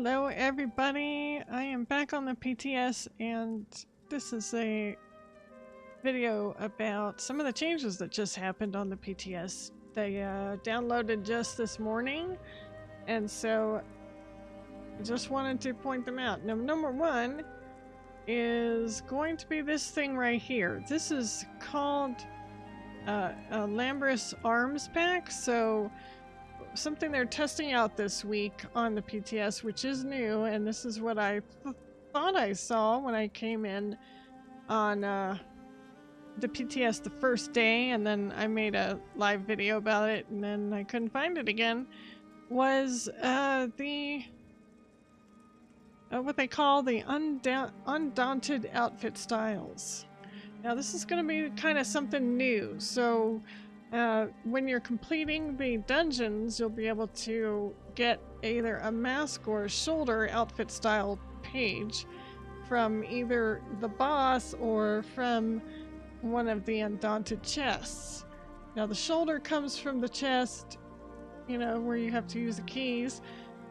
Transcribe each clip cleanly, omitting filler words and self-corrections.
Hello everybody, I am back on the PTS and this is a video about some of the changes that just happened on the PTS. They downloaded just this morning, and so I just wanted to point them out. Now, number one is going to be this thing right here. This is called a Lambrus Arms Pack, so something they're testing out this week on the PTS, which is new, and this is what I thought I saw when I came in on the PTS the first day, and then I made a live video about it, and then I couldn't find it again, was the what they call the Undaunted outfit styles. Now this is going to be kind of something new, so when you're completing the dungeons, you'll be able to get either a mask or a shoulder outfit style page from either the boss or from one of the Undaunted chests. Now the shoulder comes from the chest, you know, where you have to use the keys,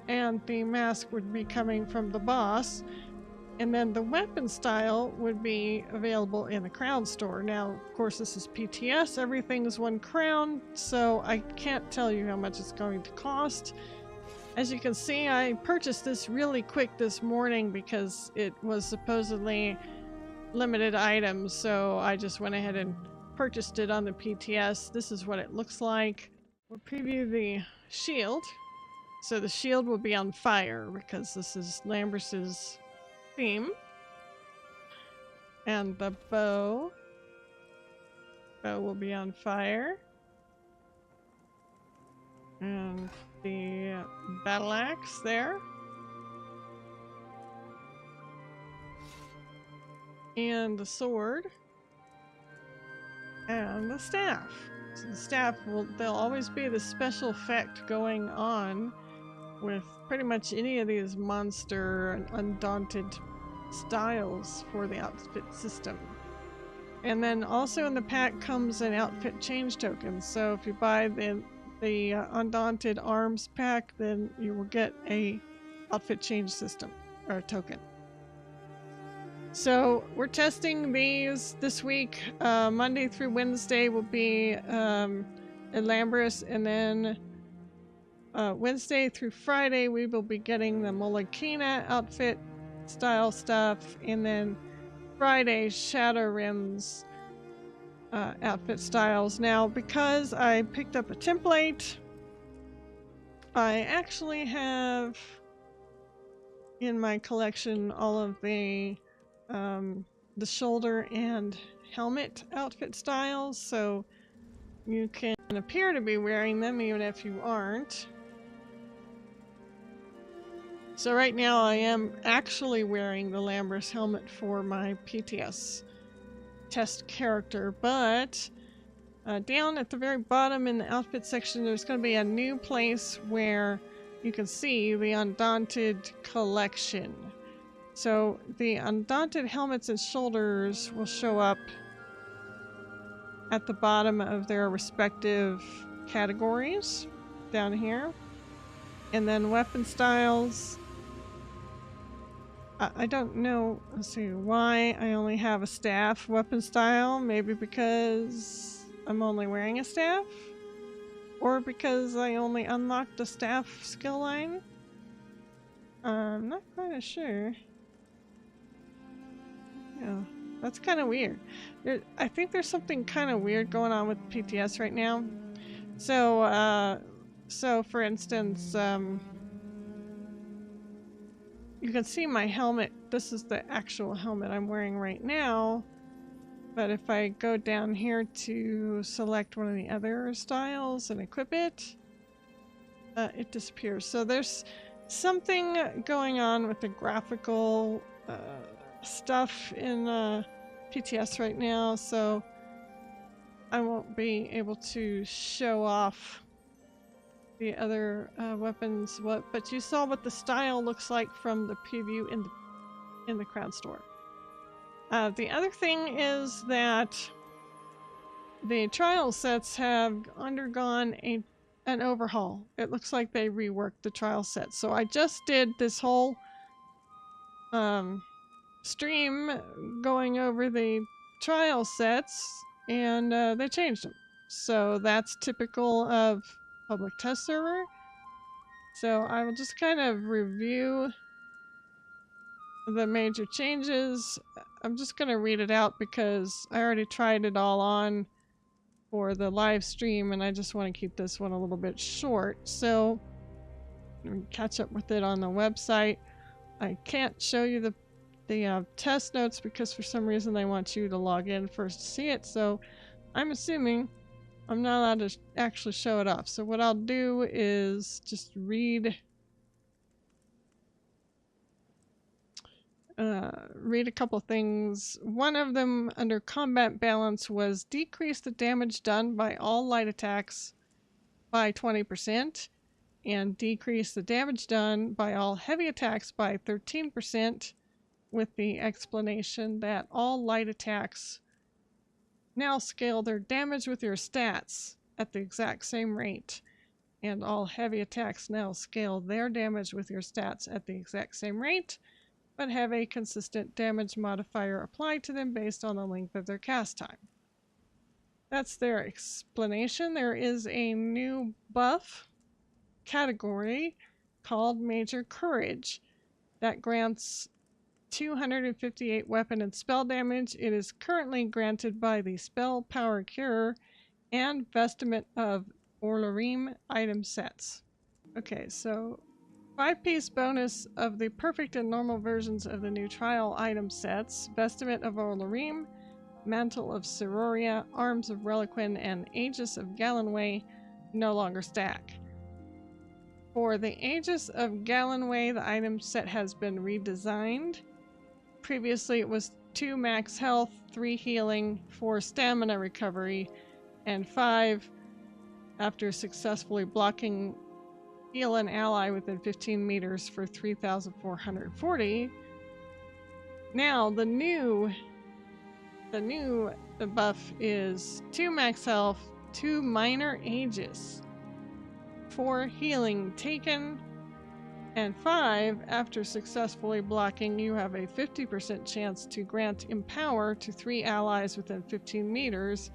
and the mask would be coming from the boss. And then the weapon style would be available in the crown store. Now, of course, this is PTS. Everything's 1 crown, so I can't tell you how much it's going to cost. As you can see, I purchased this really quick this morning because it was supposedly limited items, so I just went ahead and purchased it on the PTS. This is what it looks like. We'll preview the shield. So the shield will be on fire because this is Lambrus's theme. And the bow will be on fire, and the battle axe there, and the sword, and the staff. So the staff there'll always be the special effect going on with pretty much any of these monster and Undaunted styles for the outfit system. And then also in the pack comes an outfit change token. So if you buy the Undaunted Arms pack, then you will get a outfit change system or a token. So we're testing these this week. Monday through Wednesday will be in Lambrus, and then Wednesday through Friday we will be getting the Relequen outfit style stuff, and then Friday Shadowrim's outfit styles. Now, because I picked up a template, I actually have in my collection all of the shoulder and helmet outfit styles, so you can appear to be wearing them even if you aren't. So right now I am actually wearing the Lambrus helmet for my PTS test character, but down at the very bottom in the outfit section there's going to be a new place where you can see the Undaunted collection. So the Undaunted helmets and shoulders will show up at the bottom of their respective categories down here. And then weapon styles, I don't know, let's see, why I only have a staff weapon style. Maybe because I'm only wearing a staff? Or because I only unlocked a staff skill line? I'm not quite sure. Yeah, that's kind of weird. I think there's something kind of weird going on with PTS right now. So for instance, you can see my helmet. This is the actual helmet I'm wearing right now. But if I go down here to select one of the other styles and equip it, it disappears. So there's something going on with the graphical stuff in PTS right now, so I won't be able to show off the other weapons. But you saw what the style looks like from the preview in the crown store. The other thing is that the trial sets have undergone an overhaul. It looks like they reworked the trial set. So I just did this whole stream going over the trial sets, and they changed them. So that's typical of public test server. So I will just kind of review the major changes. I'm just going to read it out because I already tried it all on for the live stream, and I just want to keep this one a little bit short. So catch up with it on the website. I can't show you the test notes because for some reason they want you to log in first to see it. So I'm assuming I'm not allowed to actually show it off. So what I'll do is just read a couple things. One of them under combat balance was decrease the damage done by all light attacks by 20% and decrease the damage done by all heavy attacks by 13%, with the explanation that all light attacks now scale their damage with your stats at the exact same rate, and all heavy attacks now scale their damage with your stats at the exact same rate, but have a consistent damage modifier applied to them based on the length of their cast time. That's their explanation. There is a new buff category called Major Courage that grants 258 weapon and spell damage. It is currently granted by the Spell Power Cure and Vestment of Orlarim item sets. Okay, so 5-piece bonus of the perfect and normal versions of the new trial item sets, Vestment of Orlarim, Mantle of Siroria, Arms of Relequen, and Aegis of Galenwe no longer stack. For the Aegis of Galenwe, the item set has been redesigned. Previously it was 2 max health, 3 healing, 4 stamina recovery, and 5 after successfully blocking heal an ally within 15 meters for 3,440. Now the new buff is 2 max health, 2 minor Aegis, 4 healing taken, and 5 after successfully blocking. You have a 50% chance to grant Empower to 3 allies within 15 meters,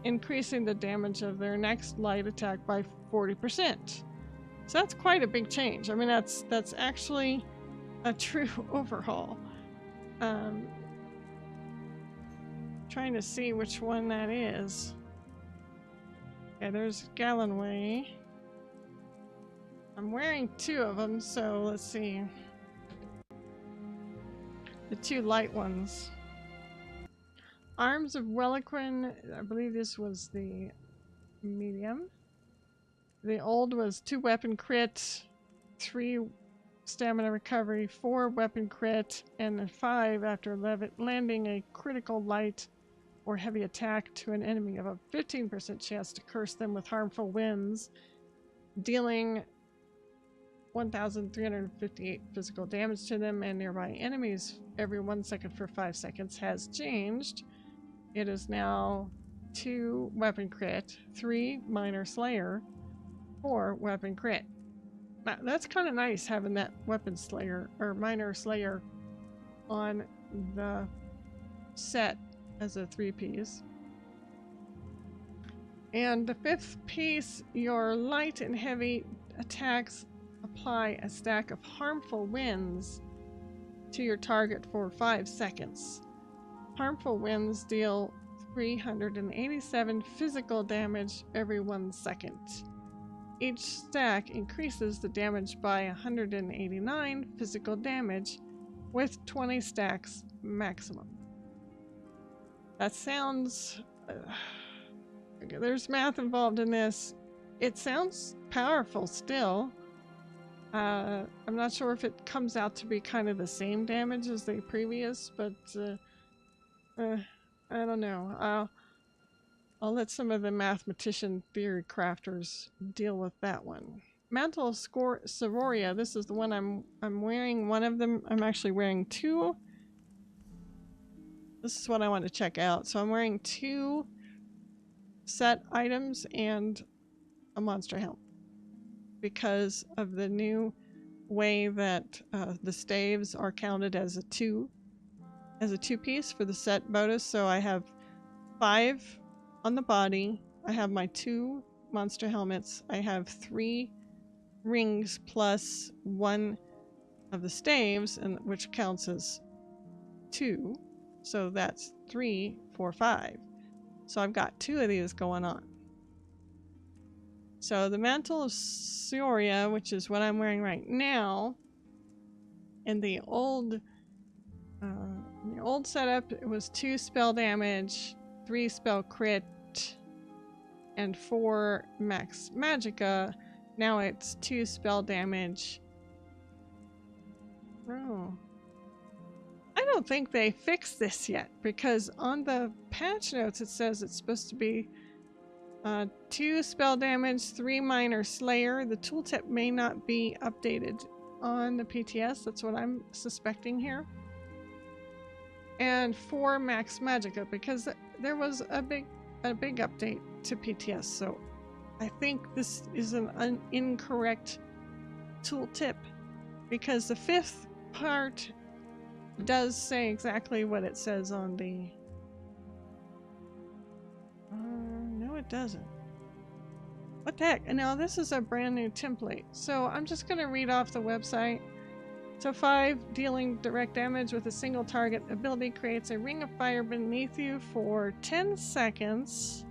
increasing the damage of their next light attack by 40%. So that's quite a big change. I mean, that's actually a true overhaul. Trying to see which one that is. Okay, there's Galenwe. I'm wearing 2 of them, so let's see. The 2 light ones. Arms of Relequen, I believe this was the medium. The old was 2 weapon crit, 3 stamina recovery, 4 weapon crit, and then 5 after landing a critical light or heavy attack to an enemy of a 15% chance to curse them with harmful winds, dealing 1,358 physical damage to them and nearby enemies every 1 second for 5 seconds has changed. It is now 2 weapon crit, 3 minor slayer, 4 weapon crit. Now, that's kind of nice having that weapon slayer or minor slayer on the set as a 3-piece. And the 5th piece, your light and heavy attacks apply a stack of harmful winds to your target for 5 seconds. Harmful winds deal 387 physical damage every 1 second. Each stack increases the damage by 189 physical damage with 20 stacks maximum. That sounds... there's math involved in this. It sounds powerful still. I'm not sure if it comes out to be kind of the same damage as the previous, but I don't know. I'll let some of the mathematician theory crafters deal with that one. Mantle of Siroria, this is the one I'm wearing. One of them, I'm actually wearing 2. This is what I want to check out. So I'm wearing 2 set items and a monster helm. because of the new way that the staves are counted as a two piece for the set bonus. So I have 5 on the body. I have my 2 monster helmets. I have 3 rings plus 1 of the staves, and which counts as 2. So that's 3, 4, 5. So I've got 2 of these going on. So the Mantle of Siroria, which is what I'm wearing right now, in the old setup, it was 2 spell damage, 3 spell crit, and 4 max Magicka. Now it's 2 spell damage. Oh. I don't think they fixed this yet, because on the patch notes it says it's supposed to be 2 spell damage, 3 minor slayer. The tooltip may not be updated on the PTS. That's what I'm suspecting here. And 4 max Magicka, because there was a big update to PTS. So I think this is an incorrect tooltip, because the 5th part does say exactly what it says on the... no, it doesn't. What the heck? Now, this is a brand new template, so I'm just going to read off the website. So 5, dealing direct damage with a single target ability creates a ring of fire beneath you for 10 seconds.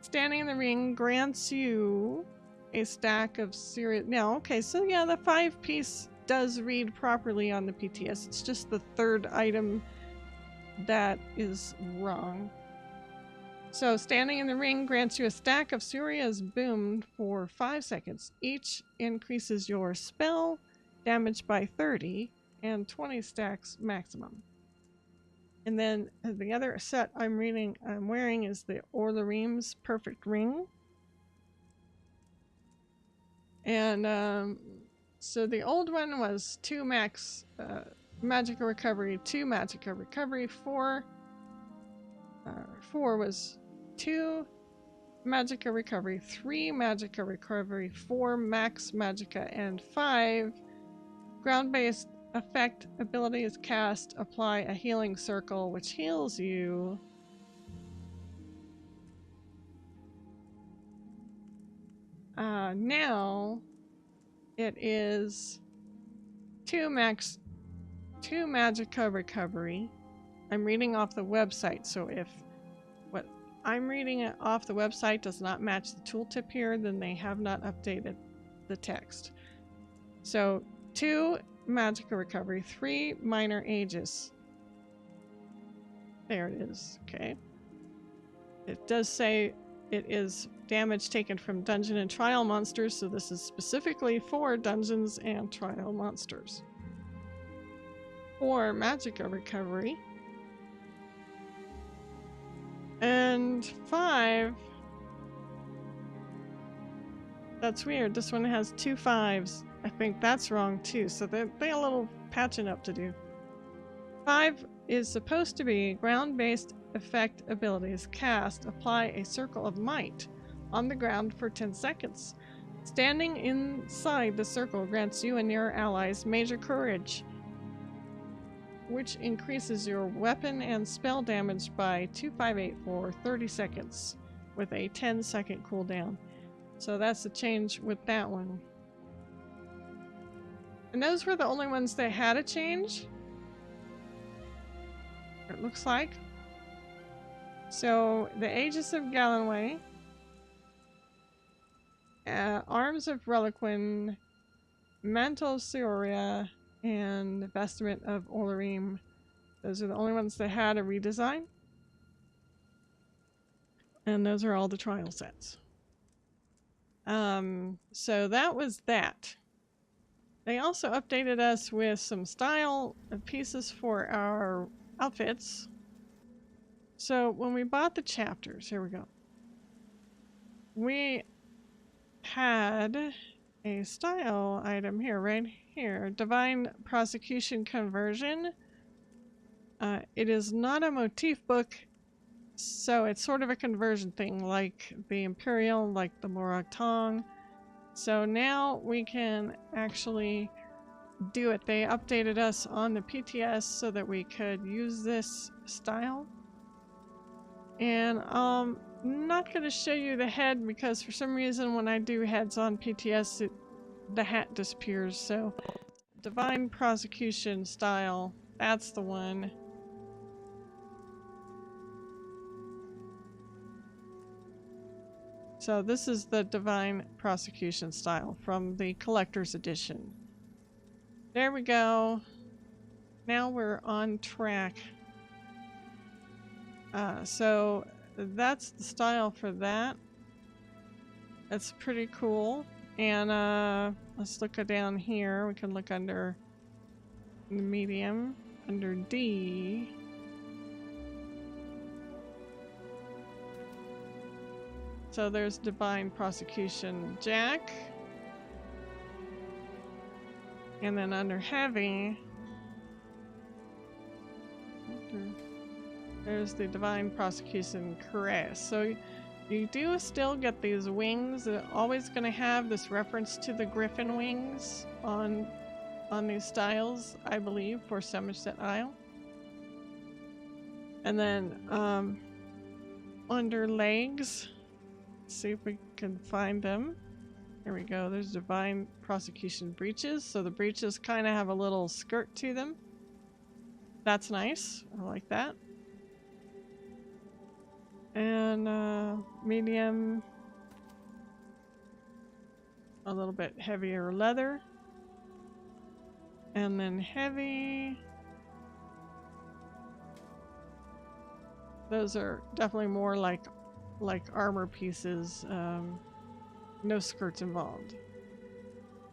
Standing in the ring grants you a stack of serious... Now, okay, so yeah, the 5 piece does read properly on the PTS. It's just the 3rd item that is wrong. So, standing in the ring grants you a stack of Suria's Boon for 5 seconds. Each increases your spell damage by 30 and 20 stacks maximum. And then the other set I'm wearing is the Orlerim's Perfect Ring. And so the old one was 2 max Magicka recovery, 2 Magicka recovery, 4 was 2 Magicka recovery, 3 Magicka recovery, 4 max Magicka, and 5 ground-based effect abilities cast. Apply a healing circle which heals you. Now it is 2 Magicka recovery. I'm reading off the website, so if what I'm reading off the website does not match the tooltip here, then they have not updated the text. So 2 Magicka recovery, 3 minor Aegis. There it is. Okay. It does say it is damage taken from dungeon and trial monsters, so this is specifically for dungeons and trial monsters. 4 Magicka recovery. And 5. That's weird. This one has 2 5s. I think that's wrong too, so they a little patching up to do. 5 is supposed to be ground-based effect abilities cast. Apply a circle of might on the ground for 10 seconds. Standing inside the circle grants you and your allies major courage, which increases your weapon and spell damage by 258 for 30 seconds with a 10-second cooldown. So that's the change with that one. And those were the only ones that had a change, it looks like. So the Aegis of Galenwe, Arms of Relequen, Mantle of Siroria, and the Vestment of Orlerim. Those are the only ones that had a redesign. And those are all the trial sets. So that was that. They also updated us with some style pieces for our outfits. So when we bought the chapters, here we go. We had a style item here, right here. Divine Prosecution Conversion. It is not a motif book, so it's sort of a conversion thing, like the Imperial, like the Morag Tong. So now we can actually do it. They updated us on the PTS so that we could use this style. And I'm not going to show you the head because for some reason when I do heads on PTS, the hat disappears. So divine prosecution style, that's the one. So this is the divine prosecution style from the collector's edition. There we go. Now we're on track. So that's the style for that. That's pretty cool. And let's look down here. We can look under the medium, under D. So there's divine prosecution Jack. And then under heavy, there's the divine prosecution Caress. So you do still get these wings. They're always going to have this reference to the griffin wings on these styles, I believe, for Summerset Isle. And then under legs, let's see if we can find them. There we go. There's divine prosecution breeches. So the breeches kind of have a little skirt to them. That's nice. I like that. And medium, a little bit heavier leather. And then heavy. Those are definitely more like armor pieces. No skirts involved.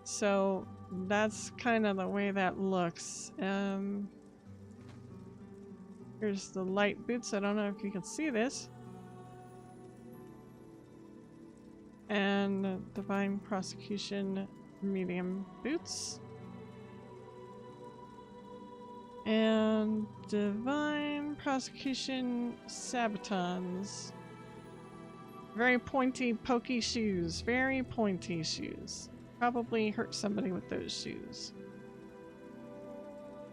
So that's kind of the way that looks. Here's the light boots. I don't know if you can see this. And divine prosecution medium boots. And divine prosecution sabatons. Very pointy, pokey shoes. Very pointy shoes. Probably hurt somebody with those shoes.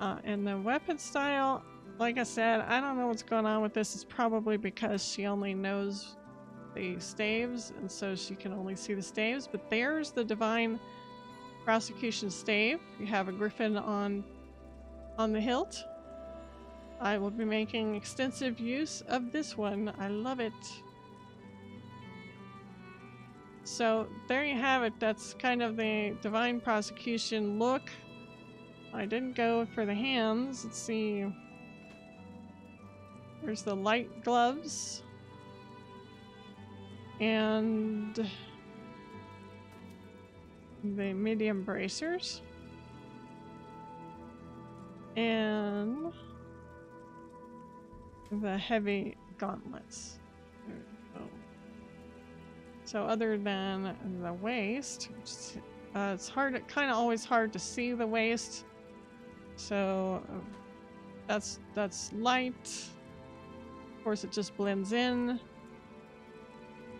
And the weapon style, like I said, I don't know what's going on with this. It's probably because she only knows the staves, and so she can only see the staves. But there's the divine prosecution stave. You have a griffin on the hilt. I will be making extensive use of this one. I love it. So there you have it. That's kind of the divine prosecution look. I didn't go for the hands. Let's see. There's the light gloves. And the medium bracers. And the heavy gauntlets. There we go. So other than the waist, it's hard, kind of always hard to see the waist. So that's light. Of course, it just blends in.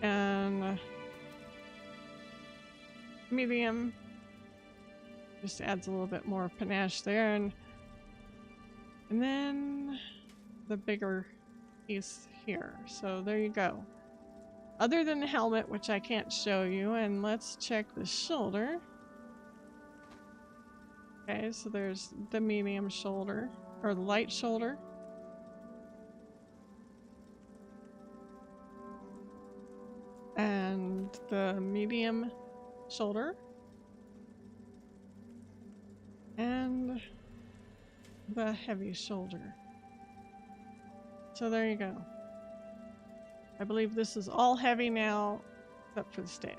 And medium just adds a little bit more panache there, and then the bigger piece here. So there you go. Other than the helmet, which I can't show you, and let's check the shoulder. Okay, so there's the medium shoulder, or the light shoulder. And the medium shoulder. And the heavy shoulder. So there you go. I believe this is all heavy now, except for the stave.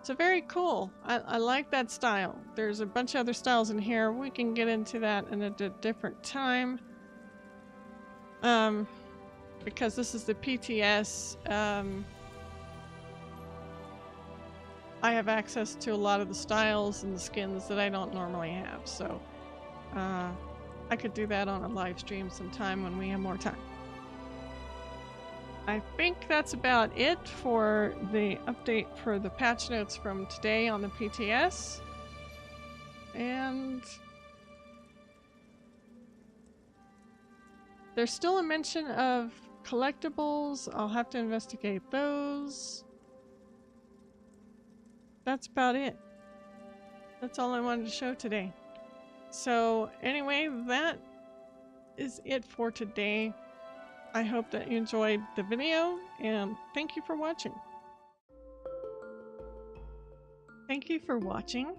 So very cool. I like that style. There's a bunch of other styles in here. We can get into that in a different time. Because this is the PTS. I have access to a lot of the styles and the skins that I don't normally have. So I could do that on a live stream sometime when we have more time. I think that's about it for the update for the patch notes from today on the PTS. And there's still a mention of collectibles. I'll have to investigate those. That's about it. That's all I wanted to show today. So anyway, that is it for today. I hope that you enjoyed the video, and thank you for watching. Thank you for watching.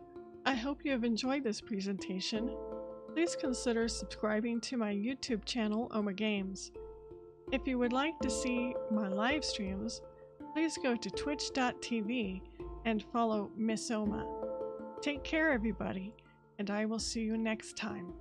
I hope you have enjoyed this presentation. Please consider subscribing to my YouTube channel, Oma Games. If you would like to see my live streams, please go to twitch.tv and follow Miss Oma. Take care, everybody, and I will see you next time.